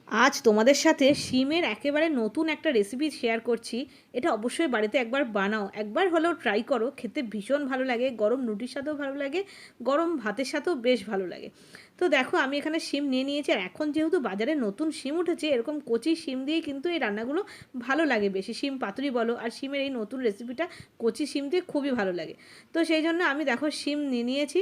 আজ তোমাদের সাথে শিমের একেবারে নতুন একটা রেসিপি শেয়ার করছি। এটা অবশ্যই বাড়িতে একবার বানাও, একবার হলেও ট্রাই করো। খেতে ভীষণ ভালো লাগে, গরম রুটির সাথেও ভালো লাগে, গরম ভাতের সাথেও বেশ ভালো লাগে। তো দেখো আমি এখানে শিম নিয়ে নিয়েছি, আর এখন যেহেতু বাজারে নতুন শিম উঠেছে, এরকম কচি শিম দিয়ে কিন্তু এই রান্নাগুলো ভালো লাগে বেশি। শিম পাতুরি বলো, আর শিমের এই নতুন রেসিপিটা কচি শিম দিয়ে খুবই ভালো লাগে। তো সেই জন্য আমি দেখো শিম নিয়ে নিয়েছি,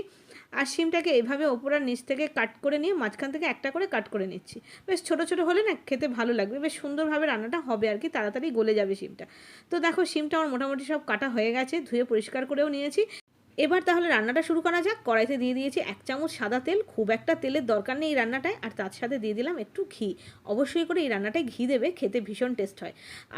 আর শিমটাকে এভাবে ওপর আর নিচ থেকে কাট করে নিয়ে মাঝখান থেকে একটা করে কাট করে নিচ্ছি। বেশ ছোটো ছোটো হলে না খেতে ভালো লাগবে, বেশ সুন্দরভাবে রান্নাটা হবে আর কি, তাড়াতাড়ি গলে যাবে শিমটা। তো দেখো শিমটা আমার মোটামুটি সব কাটা হয়ে গেছে, ধুয়ে পরিষ্কার করেও নিয়েছি। এবার তাহলে রান্নাটা শুরু করা যাক। কড়াইতে দিয়ে দিয়েছি 1 চামচ সাদা তেল, খুব একটা তেলের দরকার নেই এই রান্নাটায়। আর তার সাথে দিয়ে দিলাম একটু ঘি। অবশ্যই করে এই রান্নাটায় ঘি দেবে, খেতে ভীষণ টেস্ট হয়।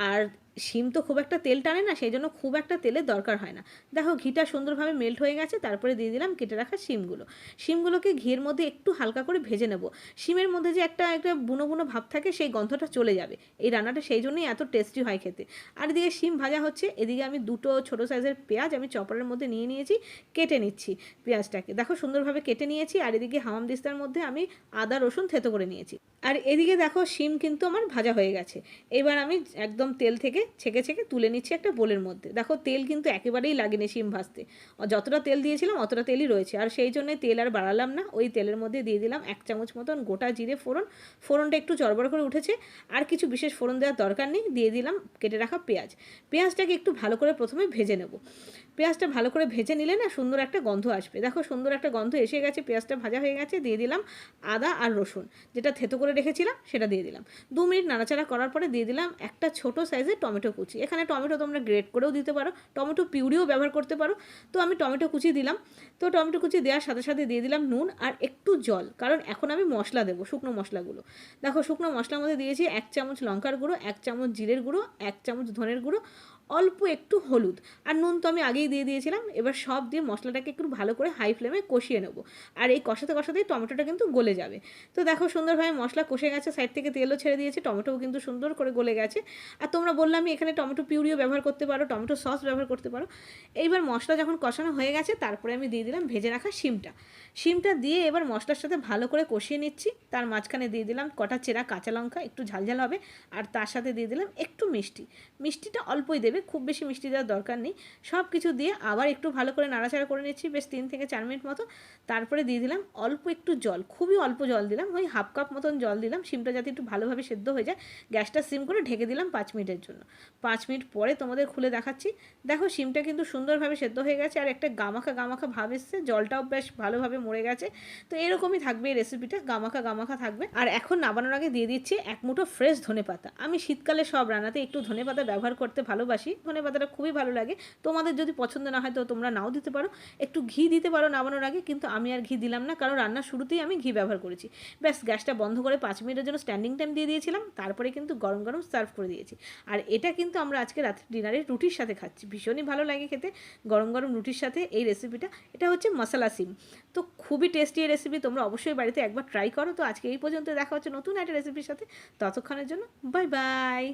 আর শিম তো খুব একটা তেল টানে না, সেই জন্য খুব একটা তেলের দরকার হয় না। দেখো ঘিটা সুন্দরভাবে মেল্ট হয়ে গেছে, তারপরে দিয়ে দিলাম কেটে রাখা শিমগুলো। শিমগুলোকে ঘিয়ের মধ্যে একটু হালকা করে ভেজে নেব। শিমের মধ্যে যে একটা একটা বুনো বুনো ভাব থাকে, সেই গন্ধটা চলে যাবে। এই রান্নাটা সেই জন্যই এত টেস্টি হয় খেতে। আর এদিকে শিম ভাজা হচ্ছে, এদিকে আমি দুটো ছোটো সাইজের পেঁয়াজ আমি চপারের মধ্যে নিয়ে নিয়েছি, কেটে নিচ্ছি পেঁয়াজটাকে। দেখো সুন্দরভাবে কেটে নিয়েছি। আর এদিকে হামামদিস্তার মধ্যে আমি আদা রসুন থেতো করে নিয়েছি। আর এদিকে দেখো শিম কিন্তু আমার ভাজা হয়ে গেছে। এবার আমি একদম তেল থেকে ছেঁকে ছেঁকে তুলে নিচ্ছি একটা বোলের মধ্যে। দেখো তেল কিন্তু একেবারেই লাগেনি শিম ভাজতে, যতটা তেল দিয়েছিলাম অতটা তেলই রয়েছে। আর সেই জন্য তেল আর বাড়ালাম না, ওই তেলের মধ্যে দিয়ে দিলাম 1 চামচ মতন গোটা জিরে ফোড়ন। ফোড়নটা একটু চড়বড় করে উঠেছে, আর কিছু বিশেষ ফোড়ন দেওয়ার দরকার নেই। দিয়ে দিলাম কেটে রাখা পেঁয়াজ। পেঁয়াজটাকে একটু ভালো করে প্রথমে ভেজে নেব। পেঁয়াজটা ভালো করে ভেজে নিলে না সুন্দর একটা গন্ধ আসবে। দেখো সুন্দর একটা গন্ধ এসে গেছে, পেঁয়াজটা ভাজা হয়ে গেছে। দিয়ে দিলাম আদা আর রসুন, যেটা থেতো করে রেখেছিলাম সেটা দিয়ে দিলাম। 2 মিনিট নাড়াচাড়া করার পরে দিয়ে দিলাম একটা ছোট সাইজের টমেটো কুচি। এখানে টমেটো তোমরা গ্রেট করেও দিতে পারো, টমেটো পিউরিও ব্যবহার করতে পারো। তো আমি টমেটো কুচি দিলাম। তো টমেটো কুচি দেওয়ার সাথে সাথে দিয়ে দিলাম নুন আর একটু জল, কারণ এখন আমি মশলা দেবো, শুকনো মশলাগুলো। দেখো শুকনো মশলার মধ্যে দিয়েছি 1 চামচ লঙ্কার গুঁড়ো, 1 চামচ জিরের গুঁড়ো, 1 চামচ ধনের গুঁড়ো, অল্প একটু হলুদ, আর নুন তো আমি আগেই দিয়ে দিয়েছিলাম। এবার সব দিয়ে মশলাটাকে একটু ভালো করে হাই ফ্লেমে কষিয়ে নেবো। আর এই কষাতে কষাতেই টমেটোটা কিন্তু গলে যাবে। তো দেখো সুন্দরভাবে মশলা কষে গেছে, সাইড থেকে তেলও ছেড়ে দিয়েছে, টমেটোও কিন্তু সুন্দর করে গলে গেছে। আর তোমরা বললামই এখানে টমেটো পিউরিও ব্যবহার করতে পারো, টমেটো সস ব্যবহার করতে পারো। এইবার মশলা যখন কষানো হয়ে গেছে, তারপরে আমি দিয়ে দিলাম ভেজে রাখা শিমটা। শিমটা দিয়ে এবার মশলার সাথে ভালো করে কষিয়ে নিচ্ছি। তার মাঝখানে দিয়ে দিলাম কটা চেরা কাঁচা লঙ্কা, একটু ঝালঝাল হবে। আর তার সাথে দিয়ে দিলাম একটু মিষ্টি। মিষ্টিটা অল্পই দেবে, খুব বেশি মিষ্টি দেওয়ার দরকার নেই। সব কিছু দিয়ে আবার একটু ভালো করে নাড়াচাড়া করে নিচ্ছি বেশ 3 থেকে 4 মিনিট মতো। তারপরে দিয়ে দিলাম অল্প একটু জল, খুবই অল্প জল দিলাম, ওই হাফ কাপ মতন জল দিলাম, শিমটা যাতে একটু ভালোভাবে সেদ্ধ হয়ে যায়। গ্যাসটা সিম করে ঢেকে দিলাম 5 মিনিটের জন্য। 5 মিনিট পরে তোমাদের খুলে দেখাচ্ছি। দেখো শিমটা কিন্তু সুন্দরভাবে সেদ্ধ হয়ে গেছে, আর একটা গামাখা গামাখা ভাব এসছে, জলটাও বেশ ভালোভাবে মরে গেছে। তো এরকমই থাকবে এই রেসিপিটা, গামাখা গামাখা থাকবে। আর এখন নামানোর আগে দিয়ে দিচ্ছি 1 মুঠো ফ্রেশ ধনেপাতা। আমি শীতকালে সব রান্নাতে একটু ধনেপাতা ব্যবহার করতে ভালোবাসি, ধনেপাতাটা খুবই ভালো লাগে। তোমাদের যদি পছন্দ না হয় তো তোমরা নাও দিতে পারো। একটু ঘি দিতে পারো নামানোর আগে, কিন্তু আমি আর ঘি দিলাম না, কারণ রান্নার শুরুতেই আমি ঘি ব্যবহার করেছি। ব্যাস গ্যাসটা বন্ধ করে 5 মিনিটের জন্য স্ট্যান্ডিং টাইম দিয়ে দিয়েছিলাম, তারপরে কিন্তু গরম গরম সার্ভ করে দিয়েছি। আর এটা কিন্তু আমরা আজকে রাত্রে ডিনারে রুটির সাথে খাচ্ছি, ভীষণই ভালো লাগে খেতে গরম গরম রুটির সাথে এই রেসিপিটা। এটা হচ্ছে মশলা সিম। তো খুবই টেস্টি এই রেসিপি, তোমরা অবশ্যই বাড়িতে একবার ট্রাই করো। তো আজকে এই পর্যন্ত, দেখা হচ্ছে নতুন একটা রেসিপির সাথে। ততক্ষণের জন্য বাই বাই।